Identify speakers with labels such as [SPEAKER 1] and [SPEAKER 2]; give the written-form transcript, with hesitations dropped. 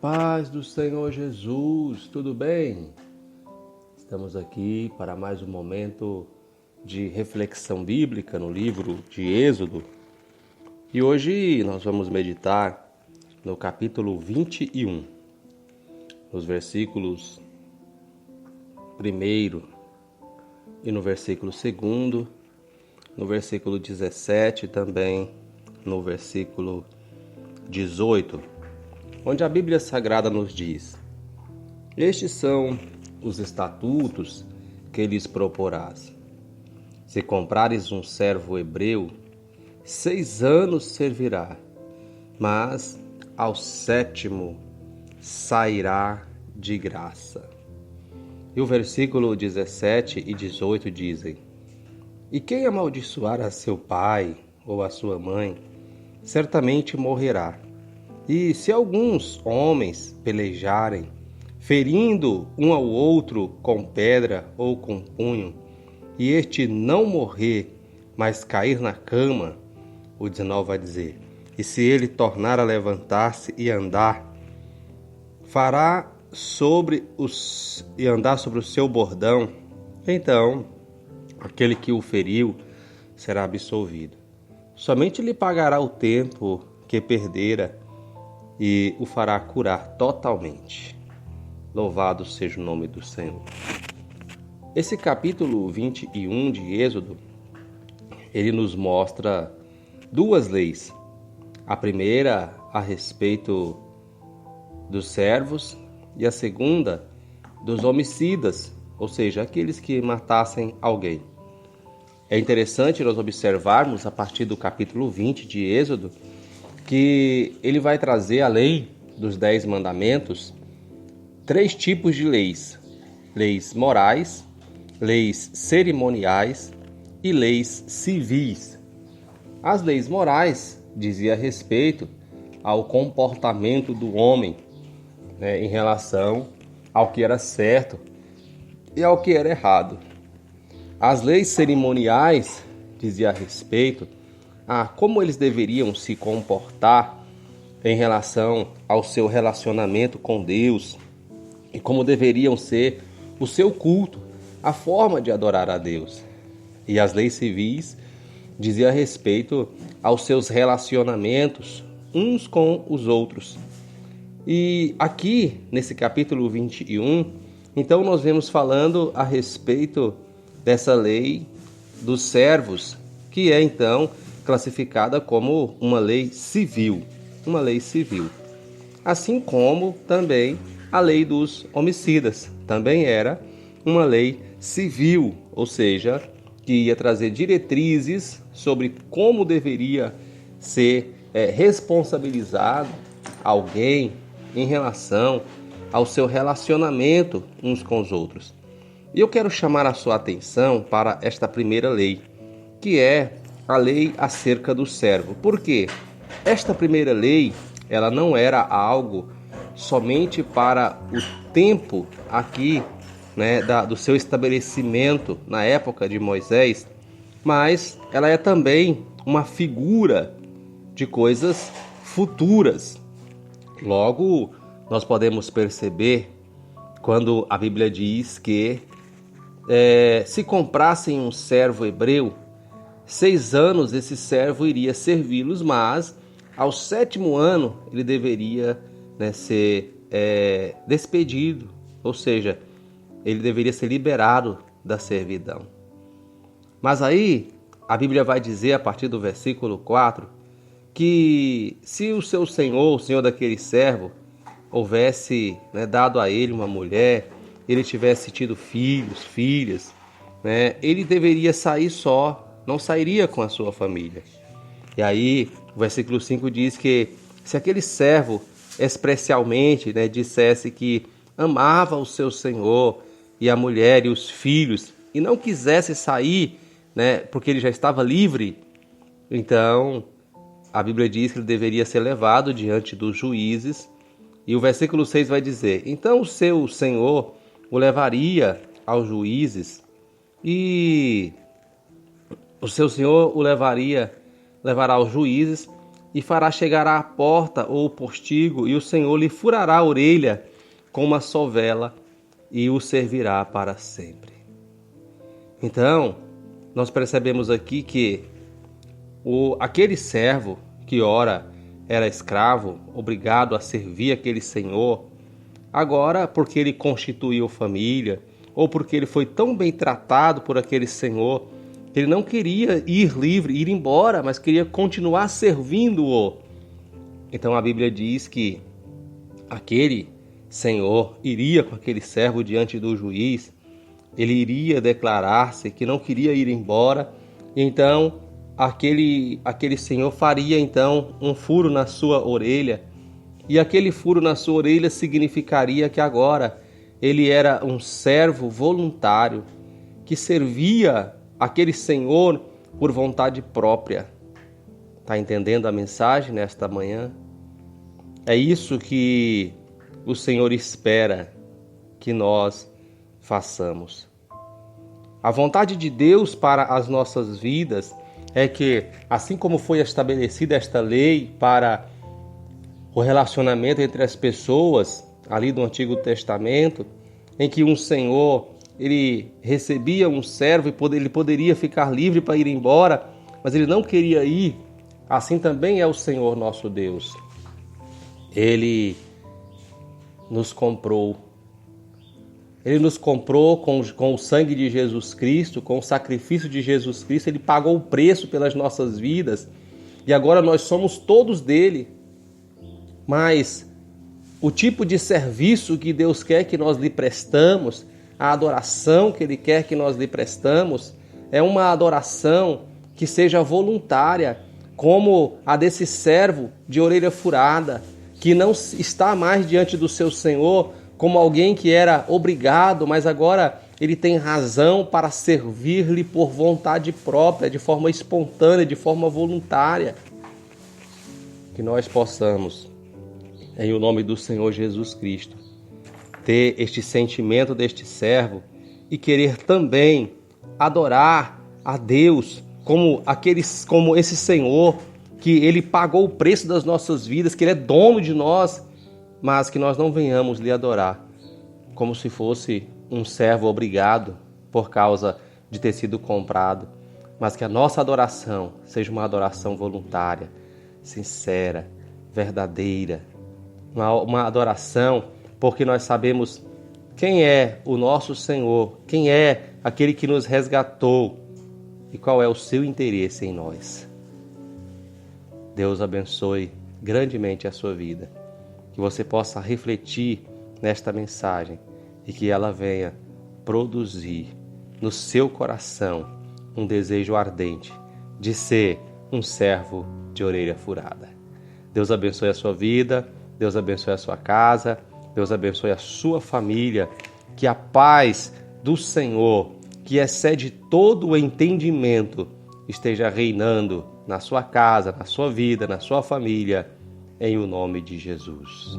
[SPEAKER 1] paz do Senhor Jesus, tudo bem? Estamos aqui para mais um momento de reflexão bíblica no livro de Êxodo. E hoje nós vamos meditar no capítulo 21, nos versículos 1 e no versículo 2, no versículo 17 e também no versículo 18. Onde a Bíblia Sagrada nos diz: estes são os estatutos que lhes proporás. Se comprares um servo hebreu, 6 anos servirá, mas ao 7º sairá de graça. E o versículo 17 e 18 dizem: e quem amaldiçoar a seu pai ou a sua mãe, certamente morrerá. E se alguns homens pelejarem, ferindo um ao outro com pedra ou com punho, e este não morrer, mas cair na cama, o 19 vai dizer: e se ele tornar a levantar-se e andar, sobre o seu bordão, então aquele que o feriu será absolvido. Somente lhe pagará o tempo que perdera e o fará curar totalmente. Louvado seja o nome do Senhor. Esse capítulo 21 de Êxodo, ele nos mostra 2 leis. A primeira a respeito dos servos e a segunda dos homicidas, ou seja, aqueles que matassem alguém. É interessante nós observarmos a partir do capítulo 20 de Êxodo que ele vai trazer, além dos 10 mandamentos, 3 tipos de leis: leis morais, leis cerimoniais e leis civis. As leis morais dizia respeito ao comportamento do homem, em relação ao que era certo e ao que era errado. As leis cerimoniais dizia respeito a como eles deveriam se comportar em relação ao seu relacionamento com Deus e como deveriam ser o seu culto, a forma de adorar a Deus. E as leis civis dizia respeito aos seus relacionamentos uns com os outros. E aqui, nesse capítulo 21, então nós vemos falando a respeito dessa lei dos servos, que é então classificada como uma lei civil, assim como também a lei dos homicidas, também era uma lei civil, ou seja, que ia trazer diretrizes sobre como deveria ser responsabilizado alguém em relação ao seu relacionamento uns com os outros. E eu quero chamar a sua atenção para esta primeira lei, que é a lei acerca do servo. Por quê? Esta primeira lei, ela não era algo somente para o tempo aqui, do seu estabelecimento na época de Moisés, mas ela é também uma figura de coisas futuras. Logo, nós podemos perceber quando a Bíblia diz que se comprassem um servo hebreu, 6 anos esse servo iria servi-los, mas ao 7º ano ele deveria ser despedido, ou seja, ele deveria ser liberado da servidão. Mas aí a Bíblia vai dizer a partir do versículo 4 que se o seu senhor, o senhor daquele servo, houvesse dado a ele uma mulher, ele tivesse tido filhos, filhas, ele deveria sair só, não sairia com a sua família. E aí o versículo 5 diz que se aquele servo especialmente dissesse que amava o seu senhor e a mulher e os filhos e não quisesse sair, porque ele já estava livre, então a Bíblia diz que ele deveria ser levado diante dos juízes. E o versículo 6 vai dizer: então o seu senhor o levaria aos juízes e o seu senhor o levará aos juízes e fará chegar à porta ou postigo, e o Senhor lhe furará a orelha com uma sovela e o servirá para sempre. Então, nós percebemos aqui que aquele servo que ora era escravo, obrigado a servir aquele senhor, agora, porque ele constituiu família, ou porque ele foi tão bem tratado por aquele senhor, que ele não queria ir livre, ir embora, mas queria continuar servindo-o. Então a Bíblia diz que aquele senhor iria com aquele servo diante do juiz, ele iria declarar-se que não queria ir embora, então aquele senhor faria então um furo na sua orelha, e aquele furo na sua orelha significaria que agora ele era um servo voluntário que servia aquele senhor por vontade própria. Está entendendo a mensagem nesta manhã? É isso que o Senhor espera que nós façamos. A vontade de Deus para as nossas vidas é que, assim como foi estabelecida esta lei para o relacionamento entre as pessoas, ali do Antigo Testamento, em que um senhor, ele recebia um servo e ele poderia ficar livre para ir embora, mas ele não queria ir, assim também é o Senhor nosso Deus. Ele nos comprou. Ele nos comprou com o sangue de Jesus Cristo, com o sacrifício de Jesus Cristo. Ele pagou o preço pelas nossas vidas e agora nós somos todos dele. Mas o tipo de serviço que Deus quer que nós lhe prestamos, a adoração que Ele quer que nós lhe prestamos, é uma adoração que seja voluntária, como a desse servo de orelha furada, que não está mais diante do seu Senhor como alguém que era obrigado, mas agora ele tem razão para servir-lhe por vontade própria, de forma espontânea, de forma voluntária. Que nós possamos, em o nome do Senhor Jesus Cristo, ter este sentimento deste servo e querer também adorar a Deus como esse Senhor, que Ele pagou o preço das nossas vidas, que Ele é dono de nós, mas que nós não venhamos lhe adorar como se fosse um servo obrigado por causa de ter sido comprado, mas que a nossa adoração seja uma adoração voluntária, sincera, verdadeira, uma adoração porque nós sabemos quem é o nosso Senhor, quem é aquele que nos resgatou e qual é o seu interesse em nós. Deus abençoe grandemente a sua vida, que você possa refletir nesta mensagem e que ela venha produzir no seu coração um desejo ardente de ser um servo de orelha furada. Deus abençoe a sua vida, Deus abençoe a sua casa, Deus abençoe a sua família, que a paz do Senhor, que excede todo o entendimento, esteja reinando na sua casa, na sua vida, na sua família, em o nome de Jesus.